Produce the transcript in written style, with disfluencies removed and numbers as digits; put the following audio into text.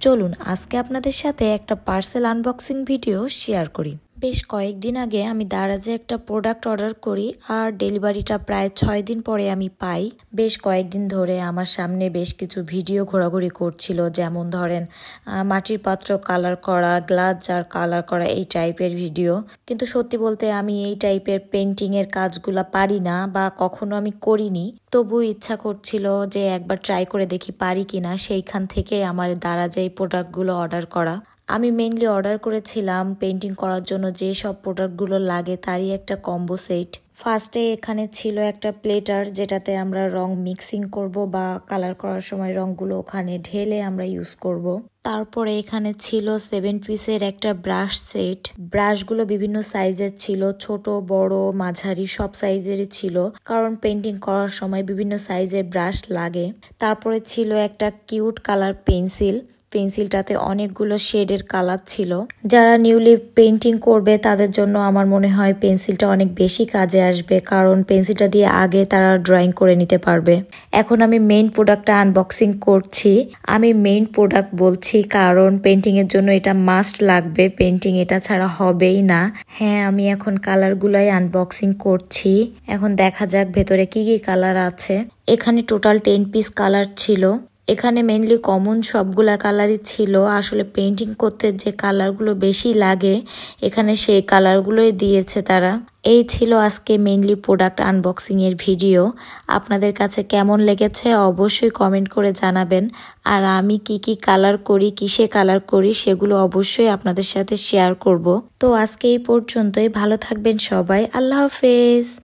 চলুন আজকে আপনাদের সাথে একটা পার্সেল আনবক্সিং ভিডিও শেয়ার করি। বেশ কয়েকদিন আগে আমি দারাজে একটা প্রোডাক্ট অর্ডার করি আর ডেলিভারিটা প্রায় 6 দিন পরে আমি পাই। বেশ কয়েকদিন ধরে আমার সামনে বেশ কিছু ভিডিও ঘোরাঘুরি করছিল, যেমন ধরেন মাটির পাত্র কালার করা, গ্লাস জার কালার করা, এই টাইপের ভিডিও। কিন্তু সত্যি বলতে আমি এই টাইপের পেন্টিংয়ের কাজগুলা পারি না বা কখনো আমি করিনি। তবু ইচ্ছা করছিল যে একবার ট্রাই করে দেখি পারি কিনা, সেইখান থেকে আমার দারাজে এই প্রোডাক্টগুলো অর্ডার করা। আমি মেইনলি অর্ডার করেছিলাম পেন্টিং করার জন্য যে সব প্রোডাক্টগুলো লাগে তারই একটা কম্বো সেট। ফার্স্টে এখানে ছিল একটা প্লেটার, যেটাতে আমরা রং মিক্সিং করব বা কালার করার সময় রংগুলো ওখানে ঢেলে আমরা ইউজ করব। তারপরে এখানে ছিল 7 পিসের একটা ব্রাশ সেট। ব্রাশগুলো বিভিন্ন সাইজের ছিল, ছোট বড় মাঝারি সব সাইজেরই ছিল, কারণ পেন্টিং করার সময় বিভিন্ন সাইজের ব্রাশ লাগে। তারপরে ছিল একটা কিউট কালার পেন্সিল। পেন্সিলটাতে অনেকগুলো শেডের কালার ছিল। যারা নিউলি পেন্টিং করবে তাদের জন্য আমার মনে হয় পেন্সিলটা অনেক বেশি কাজে আসবে, কারণ পেন্সিলটা দিয়ে আগে তারা ড্রয়িং করে নিতে পারবে। এখন আমি মেইন প্রোডাক্টটা আনবক্সিং করছি। আমি মেইন প্রোডাক্ট বলছি কারণ পেন্টিং এর জন্য এটা মাস্ট লাগবে, পেন্টিং এটা ছাড়া হবেই না। হ্যাঁ, আমি এখন কালারগুলাই আনবক্সিং করছি। এখন দেখা যাক ভেতরে কি কি কালার আছে। এখানে টোটাল 10 পিস কালার ছিল। এখানে মেইনলি কমন সবগুলা কালারই ছিল। আসলে পেন্টিং করতে যে কালারগুলো বেশি লাগে এখানে সেই কালারগুলোই দিয়েছে তারা। এই ছিল আজকে মেইনলি প্রোডাক্ট আনবক্সিং এর ভিডিও। আপনাদের কাছে কেমন লেগেছে অবশ্যই কমেন্ট করে জানাবেন। আর আমি কি কি কালার করি, কিসে কালার করি সেগুলো অবশ্যই আপনাদের সাথে শেয়ার করব। তো আজকে এই পর্যন্তই। ভালো থাকবেন সবাই। আল্লাহ হাফেজ।